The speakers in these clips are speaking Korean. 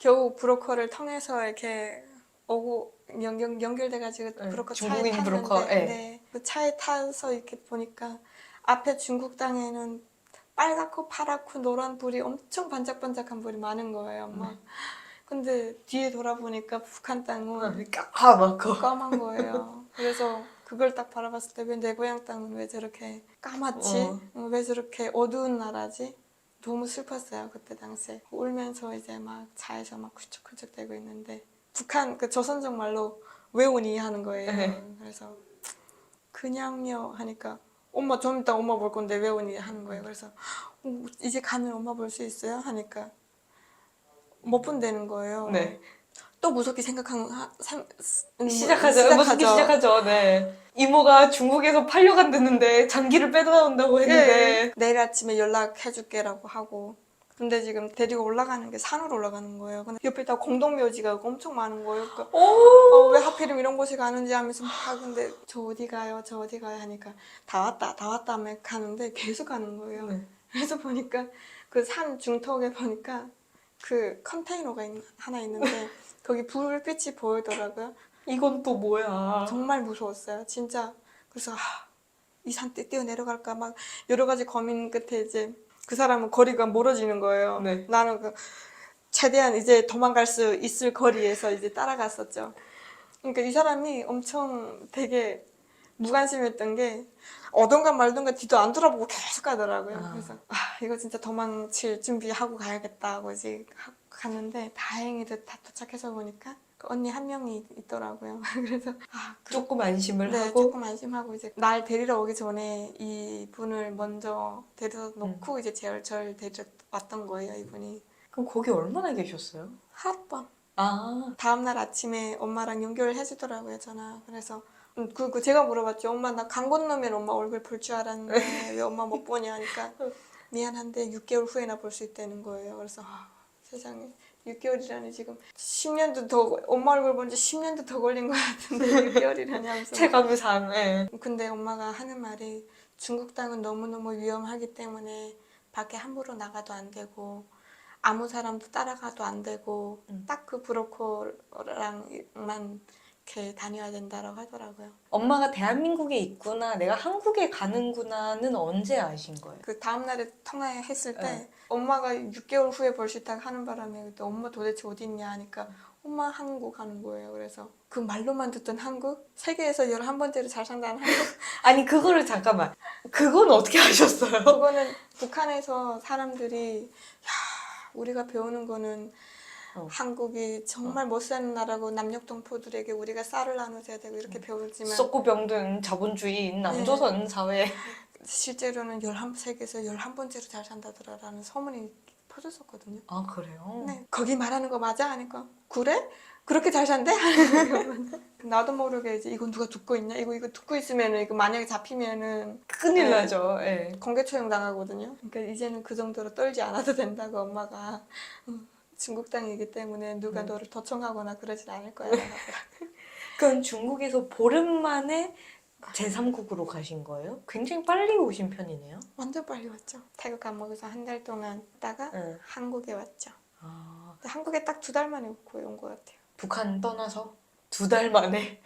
겨우 브로커를 통해서 이렇게 오고 연결돼가지고 네, 브로커 차에 중국인 탔는데 브로커, 네. 네. 그 차에 타서 이렇게 보니까 앞에 중국 땅에는 빨갛고 파랗고 노란 불이 엄청 반짝반짝한 불이 많은 거예요. 막. 근데 뒤에 돌아보니까 북한 땅은 까맣고 까만 거예요. 그래서 그걸 딱 바라봤을 때 왜 내 고향 땅은 왜 저렇게 까맣지? 왜 저렇게 어두운 나라지? 너무 슬펐어요 그때 당시에. 울면서 이제 막 차에서 막 훌쩍훌쩍 대고 있는데 북한 그 조선족 말로 왜 오니 하는 거예요. 네. 그래서 그냥요 하니까 엄마 좀 이따 엄마 볼 건데 왜 오니 하는 거예요. 그래서 이제 가면 엄마 볼 수 있어요? 하니까 못 본다는 거예요. 네. 또 무섭게 시작하죠. 무섭게 시작하죠. 네. 이모가 중국에서 팔려간다는데 장기를 빼놓는다고 했는데 예, 내일 아침에 연락해줄게라고 하고 근데 지금 데리고 올라가는 게 산으로 올라가는 거예요. 근데 옆에 다 공동묘지가 엄청 많은 거예요. 그러니까 왜 하필이면 이런 곳에 가는지 하면서 막 근데 저 어디 가요? 저 어디 가요? 하니까 다 왔다 하면 가는데 계속 가는 거예요. 네. 그래서 보니까 그 산 중턱에 보니까 그 컨테이너가 하나 있는데 거기 불빛이 보이더라고요. 이건 또 뭐야. 정말 무서웠어요. 진짜. 그래서 이 산 뛰어 내려갈까 막 여러 가지 고민 끝에 이제 그 사람은 거리가 멀어지는 거예요. 네. 나는 그 최대한 이제 도망갈 수 있을 거리에서 이제 따라갔었죠. 그러니까 이 사람이 엄청 되게 무관심했던 게 오던가 말던가 뒤도 안 돌아보고 계속 가더라고요. 그래서 이거 진짜 도망칠 준비하고 가야겠다 하고 이제 갔는데 다행히도 다 도착해서 보니까 그 언니 한 명이 있더라고요. 그래서 조금 안심을 네, 하고 조금 안심하고 이제 날 데리러 오기 전에 이 분을 먼저 데려다 놓고 이제 절 데리러 왔던 거예요, 이분이. 그럼 거기 얼마나 계셨어요? 하룻밤. 아, 다음날 아침에 엄마랑 연결을 해주더라고요, 전화. 그래서 그 제가 물어봤죠. 엄마 나 강 건너면 엄마 얼굴 볼 줄 알았는데 왜 엄마 못 보냐 하니까 미안한데 6개월 후에나 볼 수 있다는 거예요. 그래서 세상에 6개월이라니 지금 10년도 더 엄마 얼굴 본 지 10년도 더 걸린 것 같은데 6개월이라니 하면서 체감상. 네. 근데 엄마가 하는 말이 중국 땅은 너무너무 위험하기 때문에 밖에 함부로 나가도 안 되고 아무 사람도 따라가도 안 되고 딱 그 브로커랑만 이렇게 다녀야 된다고 하더라고요. 엄마가 대한민국에 있구나, 내가 한국에 가는구나는 언제 아신 거예요? 그 다음날에 통화했을 때 네. 엄마가 6개월 후에 볼 수 있다고 하는 바람에 그때 엄마 도대체 어디 있냐 하니까 엄마 한국 하는 거예요. 그래서 그 말로만 듣던 한국? 세계에서 11번째로 잘 산다는 한국? 아니, 그거를 잠깐만. 그건 어떻게 하셨어요? 그거는 북한에서 사람들이 우리가 배우는 거는 한국이 정말 못 사는 나라고 남녘동포들에게 우리가 쌀을 나눠줘야 되고 이렇게 배우지만 썩고 병든 자본주의인 남조선 사회. 실제로는 세계에서 11번째로 잘 산다더라라는 소문이 퍼졌었거든요. 아, 그래요? 네, 거기 말하는 거 맞아? 하니까 그래? 그렇게 잘 산대? 나도 모르게 이제 이건 누가 듣고 있냐? 이거 듣고 있으면은 이거 만약에 잡히면은 큰일 네. 나죠. 네. 공개 처형 당하거든요. 그러니까 이제는 그 정도로 떨지 않아도 된다고 엄마가 중국 땅이기 때문에 누가 너를 도청하거나 그러진 않을 거야. 그럼 중국에서 보름 만에 제3국으로 가신 거예요? 굉장히 빨리 오신 편이네요. 완전 빨리 왔죠. 태국 감옥에서 한 달 동안 있다가 네. 한국에 왔죠. 아, 근데 한국에 딱 2달 만에 거의 온 것 같아요. 북한 떠나서 2달 만에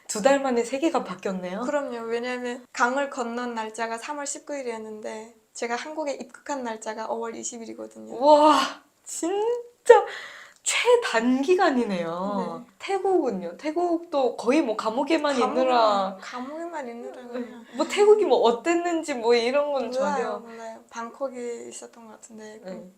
2달 만에 세계가 바뀌었네요. 그럼요. 왜냐하면 강을 건넌 날짜가 3월 19일이었는데 제가 한국에 입국한 날짜가 5월 20일이거든요. 우와, 진짜 최단기간이네요. 네. 태국은요? 태국도 거의 뭐 감옥에만 있느라 감옥에만 있느라 그냥 뭐 태국이 뭐 어땠는지 뭐 이런 건 전혀. 몰라요. 방콕에 있었던 것 같은데 네.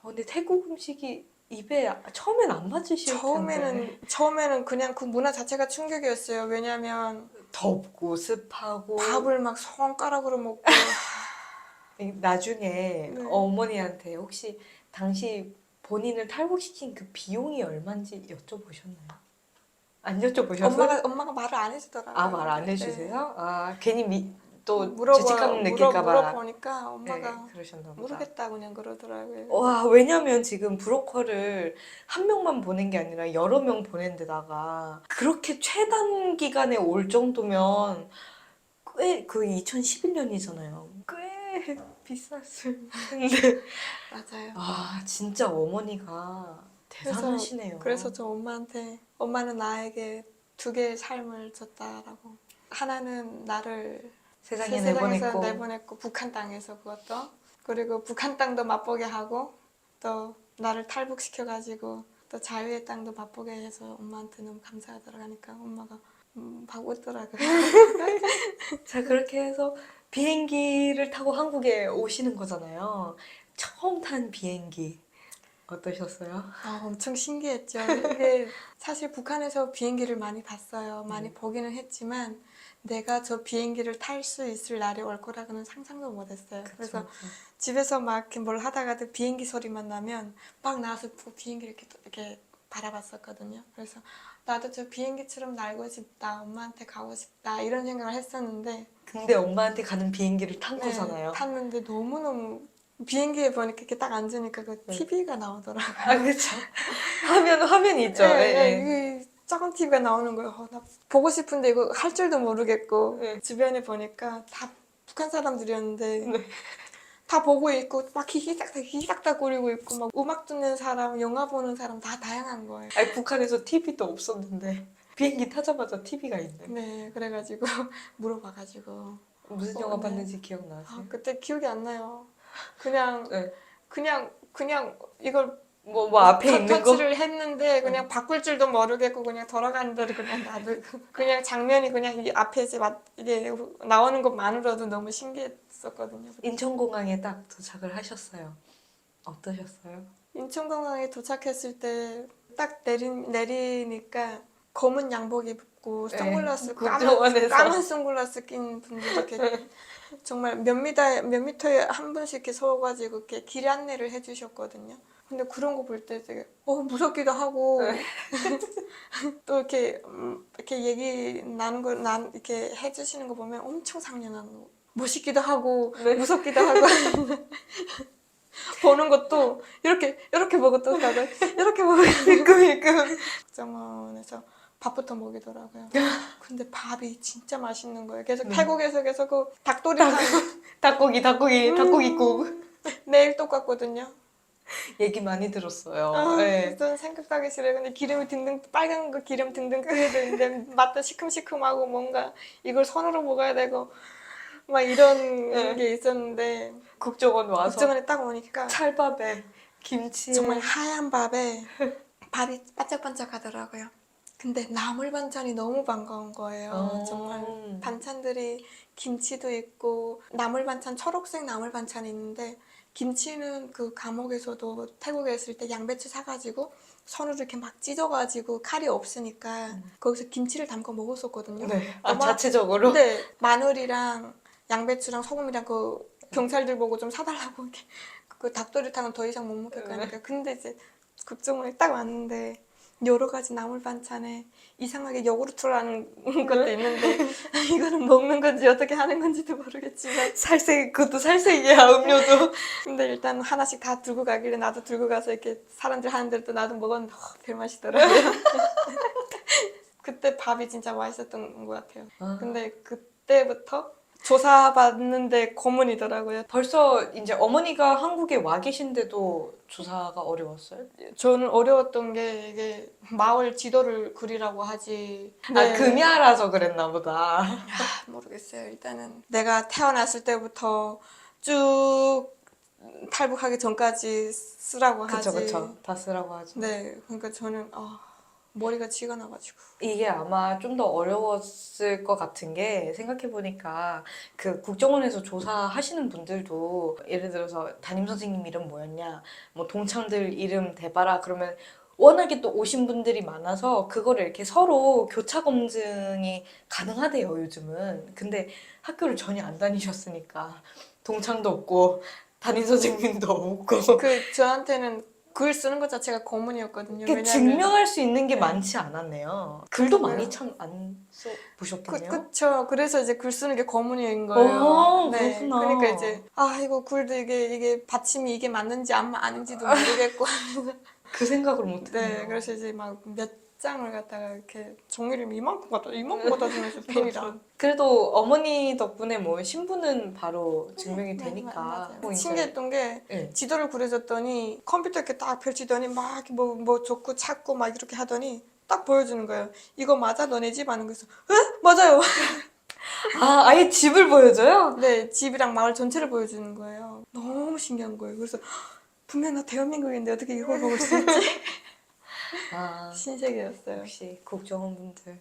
근데 태국 음식이 입에 처음엔 안 맞으실 텐데. 처음에는 그냥 그 문화 자체가 충격이었어요. 왜냐하면 덥고 습하고. 밥을 막 손가락으로 먹고 나중에 네. 어머니한테 혹시 당시 본인을 탈북시킨 그 비용이 얼마인지 여쭤보셨나요? 안 여쭤보셨어요? 엄마가 말을 안 해주더라고요. 아, 말 안 해주세요? 아, 괜히 또 물어봐, 죄책감 느낄까봐. 물어보니까 엄마가 네, 그러셨나 보다. 모르겠다 그냥 그러더라고요. 와, 왜냐면 지금 브로커를 한 명만 보낸 게 아니라 여러 명 보낸 데다가 그렇게 최단 기간에 올 정도면 꽤, 그 2011년이잖아요. 꽤 비쌌을 텐데. 맞아요. 아, 진짜 어머니가 대단하시네요. 그래서 저 엄마한테 엄마는 나에게 두 개의 삶을 줬다라고. 하나는 나를 세상에 세상에서 내보냈고 내보냈고 북한 땅에서 그것도 그리고 북한 땅도 맛보게 하고 또 나를 탈북시켜가지고 또 자유의 땅도 맛보게 해서 엄마한테 너무 감사하더라고 하니까 엄마가 막 웃더라고요. 자, 그렇게 해서 비행기를 타고 한국에 오시는 거잖아요. 처음 탄 비행기 어떠셨어요? 엄청 신기했죠. 이게 사실 북한에서 비행기를 많이 봤어요. 많이 보기는 했지만 내가 저 비행기를 탈 수 있을 날이 올 거라고는 상상도 못했어요. 그래서 집에서 막 이렇게 뭘 하다가도 비행기 소리만 나면 막 나와서 그 비행기를 이렇게 바라봤었거든요. 그래서 나도 저 비행기처럼 날고 싶다, 엄마한테 가고 싶다 이런 생각을 했었는데 근데 엄마한테 가는 비행기를 탄 네, 거잖아요. 탔는데 너무너무 비행기에 보니까 이렇게 딱 앉으니까 그 TV가 나오더라고요. 아, 그렇죠. 화면이 있죠. 네, 예, 예. 이게 작은 TV가 나오는 거예요. 나 보고 싶은데 이거 할 줄도 모르겠고 네. 주변에 보니까 다 북한 사람들이었는데 네. 다 보고 있고 막 히히닥거리고 있고 막 음악 듣는 사람, 영화 보는 사람 다 다양한 거예요. 아니, 북한에서 TV도 없었는데 비행기 타자마자 TV가 있네. 네, 그래가지고 물어봐가지고 무슨 영화 네. 봤는지 기억나세요? 그때 기억이 안 나요. 그냥 네. 그냥 이걸 뭐 앞에 있는 거? 터치를 했는데 그냥 바꿀 줄도 모르겠고 그냥 돌아가는 대로 그냥 놔두고 그냥 장면이 그냥 이 앞에 이게 나오는 것만으로도 너무 신기했었거든요. 인천공항에 딱 도착을 하셨어요. 어떠셨어요? 인천공항에 도착했을 때 딱 내리니까 검은 양복 입고 네, 선글라스 국정원에서. 까만 선글라스 낀 분들 이렇게 정말 몇 미터에 한 분씩 이렇게 서가지고 이렇게 길 안내를 해주셨거든요. 근데 그런 거 볼 때 되게 무섭기도 하고 네. 또 이렇게 얘기 나눈 거 이렇게 해주시는 거 보면 엄청 상냥한 거 멋있기도 하고 네. 무섭기도 하고 보는 것도 이렇게 보고 또 가고 이렇게 보고 일끔일끔. 국정원에서 밥부터 먹이더라고요. 근데 밥이 진짜 맛있는 거예요. 계속 네. 태국에서 계속 그 닭도리탕 닭고기국. 매일 똑같거든요. 얘기 많이 들었어요. 네. 저는 생각도 하기 싫어요. 근데 기름이 등등 빨간 거 기름 등등 끓여야 되는데 맛도 시큼시큼하고 뭔가 이걸 손으로 먹어야 되고 막 이런 네. 게 있었는데 국정원 와서 국정원에 딱 오니까 찰밥에 김치에 정말 하얀 밥에 밥이 반짝반짝하더라고요. 근데 나물 반찬이 너무 반가운 거예요. 정말 반찬들이 김치도 있고 나물 반찬 초록색 나물 반찬이 있는데 김치는 그 감옥에서도 태국에 있을 때 양배추 사가지고 손으로 이렇게 막 찢어가지고 칼이 없으니까 거기서 김치를 담궈 먹었었거든요. 네. 엄마- 자체적으로? 근데 마늘이랑 양배추랑 소금이랑 그 경찰들 보고 좀 사달라고 이렇게 그 닭도리탕은 더 이상 못 먹겠다니까. 근데 이제 국정원에 딱 왔는데 여러 가지 나물 반찬에 이상하게 요구르트라는 것도 있는데 이거는 먹는 건지 어떻게 하는 건지도 모르겠지만 그것도 살색이야, 음료도. 근데 일단 하나씩 다 들고 가길래 나도 들고 가서 이렇게 사람들 하는 대로 또 나도 먹었는데 별 맛이더라고요. 그때 밥이 진짜 맛있었던 것 같아요. 근데 그때부터 조사받는데 고문이더라고요. 벌써 이제 어머니가 한국에 와 계신데도 조사가 어려웠어요? 저는 어려웠던 게 이게 마을 지도를 그리라고 하지. 아, 금야라서 그랬나 보다. 모르겠어요. 일단은 내가 태어났을 때부터 쭉 탈북하기 전까지 쓰라고 하지. 그쵸. 다 쓰라고 하죠. 네, 그러니까 저는 머리가 쥐가 나가지고. 이게 아마 좀 더 어려웠을 것 같은 게 생각해보니까 그 국정원에서 조사하시는 분들도 예를 들어서 담임 선생님 이름 뭐였냐, 뭐 동창들 이름 대봐라 그러면 워낙에 또 오신 분들이 많아서 그거를 이렇게 서로 교차 검증이 가능하대요, 요즘은. 근데 학교를 전혀 안 다니셨으니까 동창도 없고 담임 선생님도 없고 저한테는 글 쓰는 것 자체가 고문이었거든요. 이렇게 증명할 수 있는 게 네. 많지 않았네요. 글도 그래요. 많이 참 안 써보셨겠네요. 그쵸. 그래서 이제 글 쓰는 게 고문인 거예요. 네. 그렇구나. 그러니까 이제 이거 글도 이게 받침이 이게 맞는지 아닌지도 모르겠고 그 생각을 못했네요. 네, 그래서 이제 막 몇 장을 갖다가 이렇게 종이를 이만큼 갖다 주면서 펜이랑. 그래도 어머니 덕분에 뭐 신분은 바로 증명이 네, 되니까. 맞아요. 뭐 이제- 신기했던 게 네. 지도를 그려줬더니 컴퓨터 이렇게 딱 펼치더니 막 이렇게 뭐 좋고 찾고 막 이렇게 하더니 딱 보여주는 거예요. 이거 맞아? 너네 집 하는 거에서 에? 맞아요. 아, 아예 집을 보여줘요? 네, 집이랑 마을 전체를 보여주는 거예요. 너무 신기한 거예요. 그래서 분명 나 대한민국인데 어떻게 이걸 먹을 수 있지? 아, 신세계였어요. 역시 국정원분들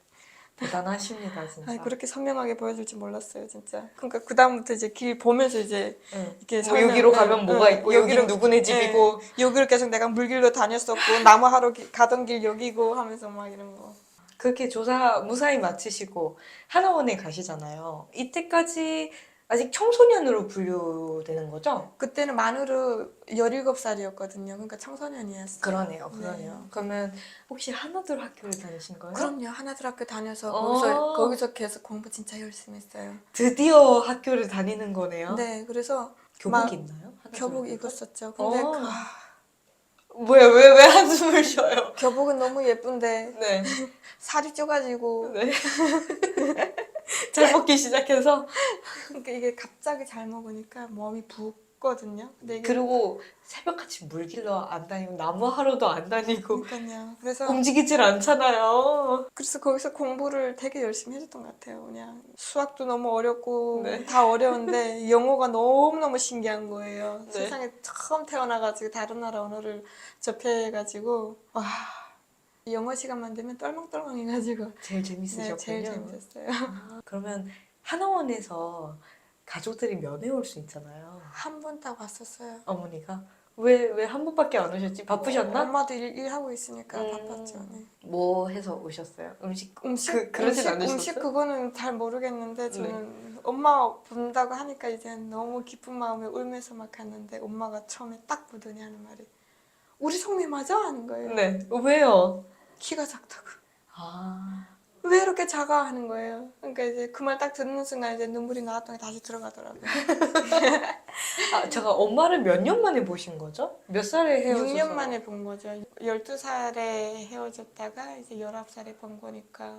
대단하십니다, 진짜. 아니, 그렇게 선명하게 보여줄지 몰랐어요, 진짜. 그러니까 그 다음부터 이제 길 보면서 이제 응. 이렇게 뭐 여기로 가면 뭐가 있고 여기는 누구네 집이고. 여기를 계속 내가 물길로 다녔었고 나무 하러 가던 길 여기고 하면서 막 이런 거. 그렇게 조사 무사히 마치시고 하나원에 가시잖아요. 이때까지 아직 청소년으로 분류되는 거죠? 그때는 만으로 17살이었거든요. 그러니까 청소년이었어요. 그러네요. 네. 그러면 혹시 하나둘 학교를 다니신 거예요? 그럼요. 하나들 학교 다녀서 어. 거기서 계속 공부 진짜 열심히 했어요. 드디어 학교를 다니는 거네요. 네, 그래서 교복이 있나요? 하나둘 교복 학교도? 입었었죠. 근데 어. 그, 왜 한숨을 쉬어요? 교복은 너무 예쁜데 네. 살이 쪄가지고 네. 잘 먹기 시작해서. 그러니까 이게 갑자기 잘 먹으니까 몸이 붓거든요. 근데 이게 그리고 새벽같이 물 길러 안 다니고 나무 하러도 안 다니고 그러니까요. 그래서 움직이질 않잖아요. 거기서 공부를 되게 열심히 해줬던 것 같아요. 그냥 수학도 너무 어렵고 네. 다 어려운데 영어가 너무너무 신기한 거예요. 네. 세상에 처음 태어나가지고 다른 나라 언어를 접해가지고 와 영어 시간만 되면 똘망똘망해가지고 제일 네, 재밌으셨군요. 제일 재밌었어요. 아, 그러면 하나원에서 가족들이 면회 올 수 있잖아요. 한 번 딱 왔었어요. 어머니가 왜 한 번밖에 안 오셨지? 바쁘셨나? 엄마도 일하고 있으니까 음. 바빴죠. 네. 뭐 해서 오셨어요? 음식 그러진 음식 않으셨어요? 그거는 잘 모르겠는데 저는 엄마 본다고 하니까 이제 너무 기쁜 마음에 울면서 막 갔는데 엄마가 처음에 딱 보더니 하는 말이 우리 성미 맞아? 하는 거예요. 네. 왜요? 키가 작다고. 아, 왜 이렇게 작아? 하는 거예요. 그러니까 이제 그 말 딱 듣는 순간 이제 눈물이 나왔더니 다시 들어가더라고요. 제가 엄마를 몇 년 만에 보신 거죠? 몇 살에 헤어져서? 6년 만에 본 거죠. 12살에 헤어졌다가 이제 19살에 본 거니까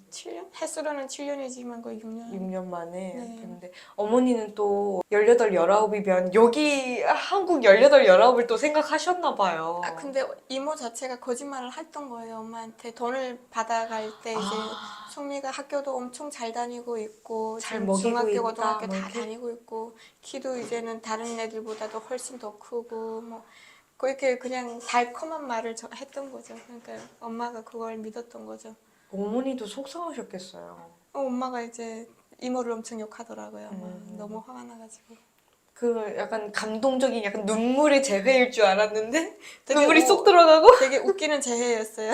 7년? 횟수로는 7년이지만 거의 6년. 6년 만에 네. 근데 어머니는 또 18, 19이면 여기 한국 18, 19을 또 생각하셨나 봐요. 아 근데 이모 자체가 거짓말을 했던 거예요. 엄마한테 돈을 받아갈 때 이제 아, 송미가 학교도 엄청 잘 다니고 있고 잘 지금 먹이고 중학교, 있다, 고등학교 뭐 다 이렇게? 다니고 있고 키도 이제는 다른 애들보다도 훨씬 더 크고 뭐 그렇게 그냥 달콤한 말을 했던 거죠. 그러니까 엄마가 그걸 믿었던 거죠. 어머니도 속상하셨겠어요. 엄마가 이제 이모를 엄청 욕하더라고요. 너무 음. 화가 나가지고. 그 약간 감동적인 약간 눈물의 재회일 줄 알았는데 되게 눈물이 쏙 들어가고 되게 웃기는 재해였어요.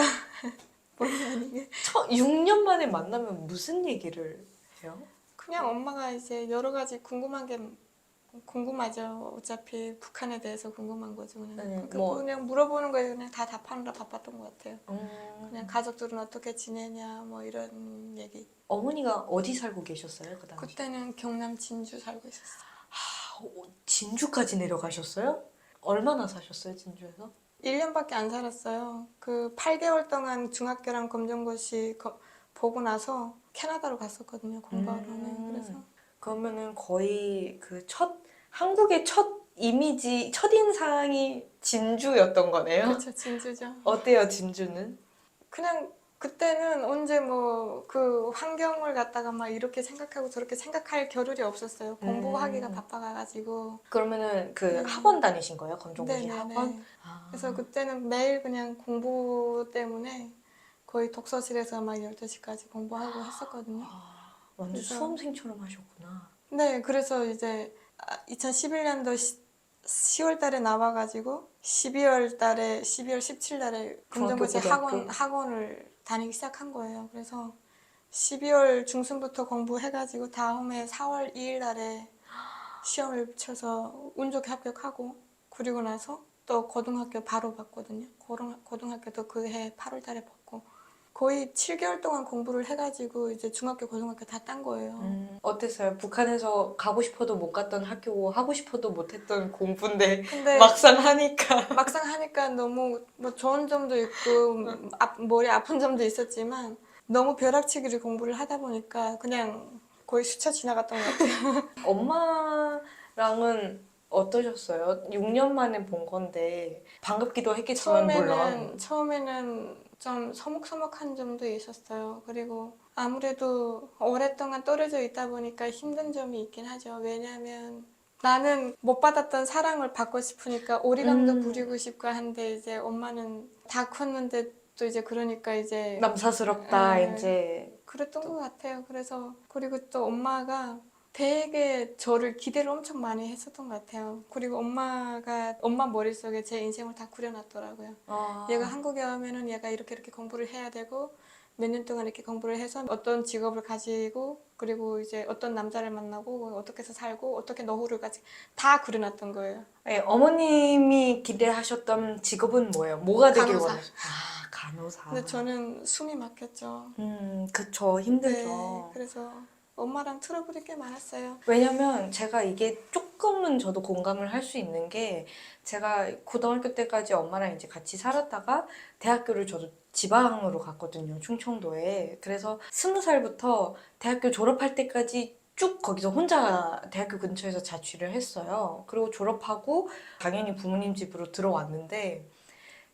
본의 아니게. 6년 만에 만나면 무슨 얘기를 해요? 그냥 엄마가 이제 여러 가지 궁금한 게 궁금하죠. 어차피 북한에 대해서 궁금한 거죠. 그냥, 네, 그러니까 뭐. 그냥 물어보는 거에 그냥 다 답하느라 바빴던 것 같아요. 음. 그냥 가족들은 어떻게 지내냐 뭐 이런 얘기. 어머니가 어디 살고 계셨어요? 그 당시? 그때는 경남 진주 살고 있었어요. 진주까지 내려가셨어요? 얼마나 사셨어요, 진주에서? 1년밖에 안 살았어요. 그 8개월 동안 중학교랑 검정고시 보고 나서 캐나다로 갔었거든요. 공부하러는. 그래서 그러면은 거의 한국의 첫 이미지, 첫인상이 진주였던 거네요? 그렇죠. 진주죠. 어때요, 진주는? 그냥 그때는 언제 뭐 그 환경을 갖다가 막 이렇게 생각하고 저렇게 생각할 겨를이 없었어요. 공부하기가 바빠가지고. 그러면은 그 네. 학원 다니신 거예요? 검정고시 네네네. 학원? 아. 그래서 그때는 매일 그냥 공부 때문에 거의 독서실에서 막 12시까지 공부하고 했었거든요. 완전 그래서- 수험생처럼 하셨구나. 네, 그래서 이제 2011년도 10월 달에 나와가지고 12월 17일 날에 검정고시 고등학교? 학원을 다니기 시작한 거예요. 그래서 12월 중순부터 공부해가지고 다음해 4월 2일 날에 시험을 쳐서 운 좋게 합격하고 그리고 나서 또 고등학교 바로 봤거든요. 고등학교도 그 해 8월 달에 봤고 거의 7개월 동안 공부를 해가지고 이제 중학교, 고등학교 다 딴 거예요. 어땠어요? 북한에서 가고 싶어도 못 갔던 학교고 하고 싶어도 못 했던 공부인데 근데 막상 하니까 막상 하니까 너무 뭐 좋은 점도 있고 머리 아픈 점도 있었지만 너무 벼락치기를 공부를 하다 보니까 그냥 거의 스쳐 지나갔던 것 같아요. 엄마랑은 어떠셨어요? 6년 만에 본 건데 반갑기도 했겠지만 물론 처음에는 좀 서먹서먹한 점도 있었어요. 그리고 아무래도 오랫동안 떨어져 있다 보니까 힘든 점이 있긴 하죠. 왜냐하면 나는 못 받았던 사랑을 받고 싶으니까 오리감도 부리고 싶고 한데 이제 엄마는 다 컸는데 또 이제 그러니까 이제 남사스럽다 에, 이제 그랬던 것 같아요. 그래서 그리고 또 엄마가 되게 저를 기대를 엄청 많이 했었던 것 같아요. 그리고 엄마 머릿속에 제 인생을 다 그려놨더라고요. 얘가 한국에 오면은 얘가 이렇게 이렇게 공부를 해야 되고 몇 년 동안 이렇게 공부를 해서 어떤 직업을 가지고 그리고 이제 어떤 남자를 만나고 어떻게 해서 살고 어떻게 노후를 가지 다 그려놨던 거예요. 네, 어머님이 기대하셨던 직업은 뭐예요? 뭐가 되길 간호사. 원하셨어요? 아, 간호사. 근데 저는 숨이 막혔죠. 그쵸. 네, 힘들죠. 그래서 엄마랑 트러블이 꽤 많았어요. 왜냐면 제가 이게 조금은 저도 공감을 할 수 있는 게 제가 고등학교 때까지 엄마랑 이제 같이 살았다가 대학교를 저도 지방으로 갔거든요. 충청도에. 그래서 20살부터 대학교 졸업할 때까지 쭉 거기서 혼자 대학교 근처에서 자취를 했어요. 그리고 졸업하고 당연히 부모님 집으로 들어왔는데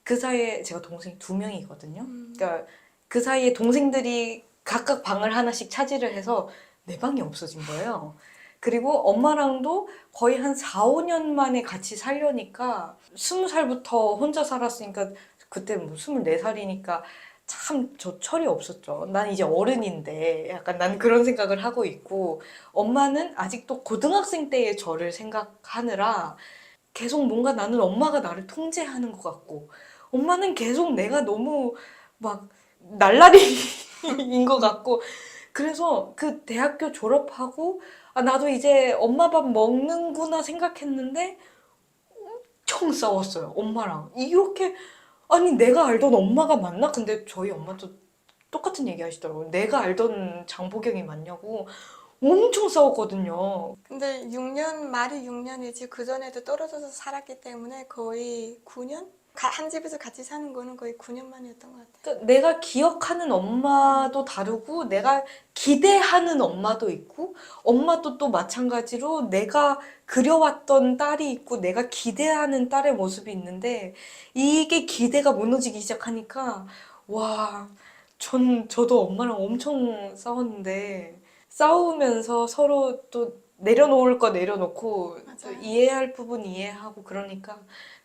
그 사이에 제가 동생이 2명이거든요. 그러니까 그 사이에 동생들이 각각 방을 하나씩 차지를 해서 내 방이 없어진 거예요. 그리고 엄마랑도 거의 한 4, 5년 만에 같이 살려니까 20살부터 혼자 살았으니까 그때 뭐 24살이니까 참 저 철이 없었죠. 난 이제 어른인데 약간 난 그런 생각을 하고 있고 엄마는 아직도 고등학생 때의 저를 생각하느라 계속 뭔가 나는 엄마가 나를 통제하는 것 같고 엄마는 계속 내가 너무 막 날라리인 것 같고 그래서 그 대학교 졸업하고 아 나도 이제 엄마 밥 먹는구나 생각했는데 엄청 싸웠어요 엄마랑 이렇게 아니 내가 알던 엄마가 맞나? 근데 저희 엄마도 똑같은 얘기 하시더라고요 내가 알던 장보경이 맞냐고 엄청 싸웠거든요 근데 6년, 말이 6년이지 그전에도 떨어져서 살았기 때문에 거의 9년? 한 집에서 같이 사는 거는 거의 9년 만이었던 것 같아요. 그러니까 내가 기억하는 엄마도 다르고 내가 기대하는 엄마도 있고 엄마도 또 마찬가지로 내가 그려왔던 딸이 있고 내가 기대하는 딸의 모습이 있는데 이게 기대가 무너지기 시작하니까 와, 저도 엄마랑 엄청 싸웠는데 싸우면서 서로 또 내려놓을 거 내려놓고 또 맞아요. 이해할 부분 이해하고 그러니까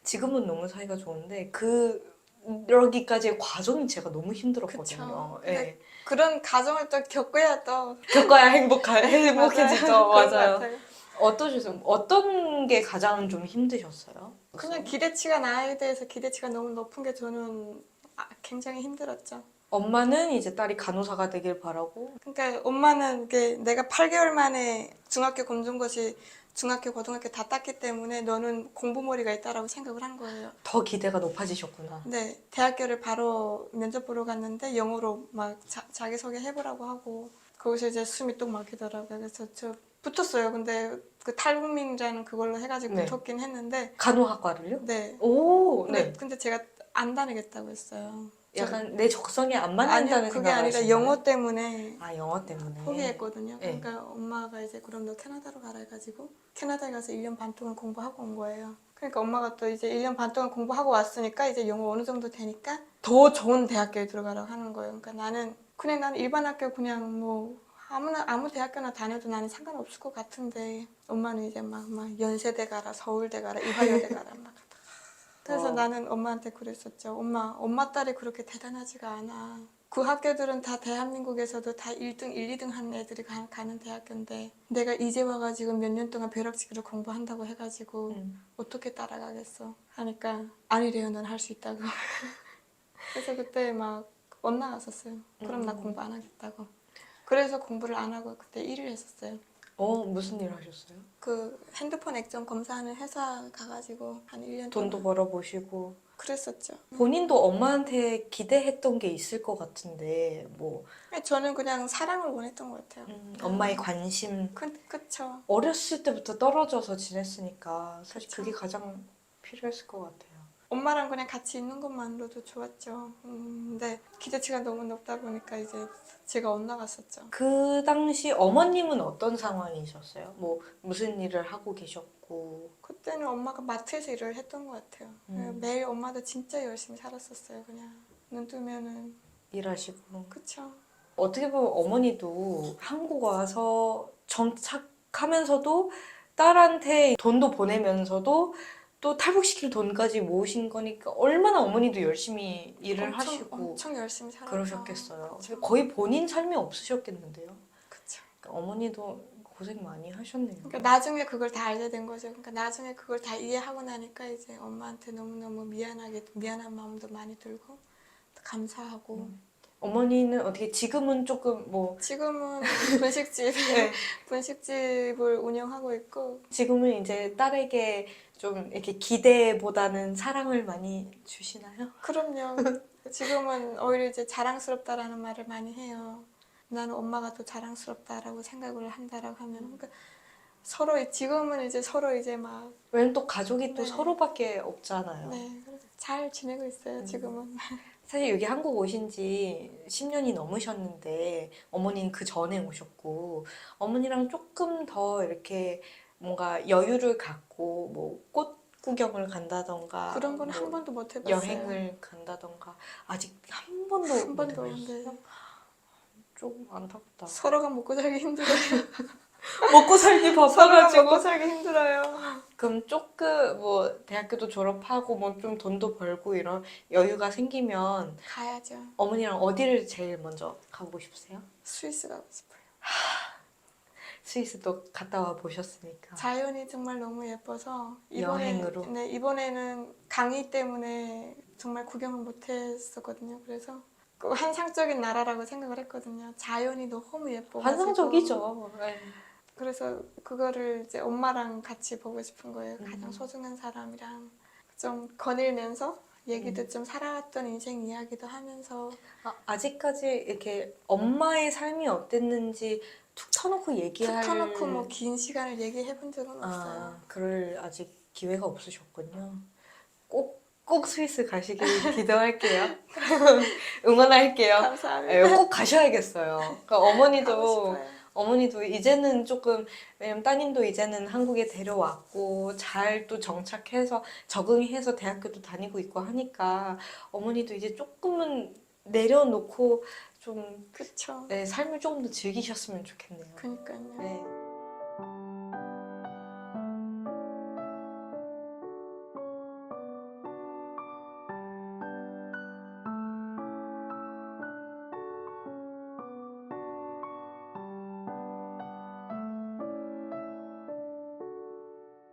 지금은 너무 사이가 좋은데 그러기까지의 과정이 제가 너무 힘들었거든요. 그쵸. 예. 근데 그런 가정을 또 겪어야 또 겪어야 행복해지죠. 맞아요. 그런 것 맞아요. 같아요. 어떠셨어요? 어떤 게 가장 좀 힘드셨어요? 그냥 기대치가 나에 대해서 기대치가 너무 높은 게 저는 굉장히 힘들었죠. 엄마는 이제 딸이 간호사가 되길 바라고 그러니까 엄마는 이게 내가 8개월 만에 중학교 검정고시 중학교, 고등학교 다 땄기 때문에 너는 공부머리가 있다라고 생각을 한 거예요. 더 기대가 높아지셨구나. 네, 대학교를 바로 면접 보러 갔는데 영어로 막 자기소개 해보라고 하고 거기서 이제 숨이 뚝 막히더라고요. 그래서 저 붙었어요. 근데 그 탈북민이라는 그걸로 해가지고 네. 붙었긴 했는데 간호학과를요? 네. 오, 근데, 네. 근데 제가 안 다니겠다고 했어요. 약간 내 적성에 안 아니요, 맞는다는 그게 생각을 아니라 하신 영어 거예요? 때문에 아, 영어 때문에. 포기했거든요. 네. 그러니까 엄마가 이제 그럼 너 캐나다로 가라 해가지고 캐나다에 가서 1년 반 동안 공부하고 온 거예요. 그러니까 엄마가 또 이제 1년 반 동안 공부하고 왔으니까 이제 영어 어느 정도 되니까 더 좋은 대학교에 들어가라고 하는 거예요. 그러니까 나는 일반 학교 그냥 뭐 아무 대학교나 다녀도 나는 상관없을 것 같은데 엄마는 이제 막 연세대 가라, 서울대 가라, 이화여대 가라 막. 그래서 나는 엄마한테 그랬었죠. 엄마 딸이 그렇게 대단하지가 않아. 그 학교들은 다 대한민국에서도 다 1등, 1, 2등 하는 애들이 가는 대학교인데 내가 이제 와가지고 몇 년 동안 벼락치기를 공부한다고 해가지고 어떻게 따라가겠어 하니까 아니래요. 넌 할 수 있다고. 그래서 그때 막 엇나갔었어요. 그럼 나 공부 안 하겠다고. 그래서 공부를 안 하고 그때 일을 했었어요. 무슨 일 하셨어요? 그 핸드폰 액정 검사하는 회사 가가지고 한 1년 돈도 동안 벌어보시고. 그랬었죠. 본인도 엄마한테 기대했던 게 있을 것 같은데, 뭐, 저는 그냥 사랑을 원했던 것 같아요. 엄마의 관심. 그쵸. 어렸을 때부터 떨어져서 지냈으니까 사실 그쵸. 그게 가장 필요했을 것 같아요. 엄마랑 그냥 같이 있는 것만으로도 좋았죠. 근데 기대치가 너무 높다 보니까 이제 제가 엇나갔었죠. 그 당시 어머님은 어떤 상황이셨어요? 뭐 무슨 일을 하고 계셨고. 그때는 엄마가 마트에서 일을 했던 것 같아요. 매일 엄마도 진짜 열심히 살았었어요. 그냥 눈 뜨면은. 일하시고. 그쵸. 어떻게 보면 어머니도 한국 와서 정착하면서도 딸한테 돈도 보내면서도 또 탈북시킬 돈까지 모으신 거니까 얼마나 어머니도 열심히 일을 하시고 엄청 열심히 살았죠. 그러셨겠어요. 그쵸. 거의 본인 삶이 없으셨겠는데요. 그쵸. 그러니까 어머니도 고생 많이 하셨네요. 그러니까 나중에 그걸 다 알게 된 거죠. 그러니까 나중에 그걸 다 이해하고 나니까 이제 엄마한테 너무너무 미안한 마음도 많이 들고 감사하고. 어머니는 어떻게 지금은 조금 뭐 지금은 분식집 네. 분식집을 운영하고 있고. 지금은 이제 딸에게 좀 이렇게 기대보다는 사랑을 많이 주시나요? 그럼요. 지금은 오히려 이제 자랑스럽다라는 말을 많이 해요. 나는 엄마가 더 자랑스럽다라고 생각을 한다라고 하면, 그러니까 지금은 이제 서로 이제 막, 왜냐면 또 가족이 또 네. 서로밖에 없잖아요. 네, 그래서 잘 지내고 있어요, 지금은. 사실 여기 한국 오신 지 10년이 넘으셨는데 어머니는 그 전에 오셨고 어머니랑 조금 더 이렇게 뭔가 여유를 갖고 뭐 꽃 구경을 간다던가 그런 건 뭐 한 번도 못 해봤어요. 여행을 간다던가 아직 한 번도 한 못 번도. 해보셨어요? 네. 좀 안타깝다. 서로가 먹고 살기 힘들어요. 먹고 살기 서로가 바빠가지고 먹고 살기 힘들어요. 그럼 조금 뭐 대학교도 졸업하고 뭐 좀 돈도 벌고 이런 여유가 생기면 가야죠. 어머니랑 어디를 제일 먼저 가보고 싶으세요? 스위스 가고 싶어요. 스위스도 갔다 와 보셨으니까. 자연이 정말 너무 예뻐서 여행으로? 네, 이번에는 강의 때문에 정말 구경을 못했었거든요. 그래서 그 환상적인 나라라고 생각을 했거든요. 자연이 너무 예뻐. 환상적이죠. 네. 그래서 그거를 이제 엄마랑 같이 보고 싶은 거예요. 가장 음. 소중한 사람이랑 좀 거닐면서 얘기도 좀 살아왔던 인생 이야기도 하면서. 아직까지 이렇게 엄마의 삶이 어땠는지 툭 터놓고 얘기할 툭 터놓고 뭐 긴 시간을 얘기해 본 적은 없어요. 그럴 아직 기회가 없으셨군요. 꼭 스위스 가시길 기도할게요. 응원할게요. 감사합니다. 꼭 가셔야겠어요. 그러니까 가고 싶어요. 어머니도 이제는 조금, 왜냐면 따님도 이제는 한국에 데려왔고, 잘 또 정착해서, 적응해서 대학교도 다니고 있고 하니까, 어머니도 이제 조금은 내려놓고 좀, 그쵸. 네, 삶을 조금 더 즐기셨으면 좋겠네요. 그니까요. 네.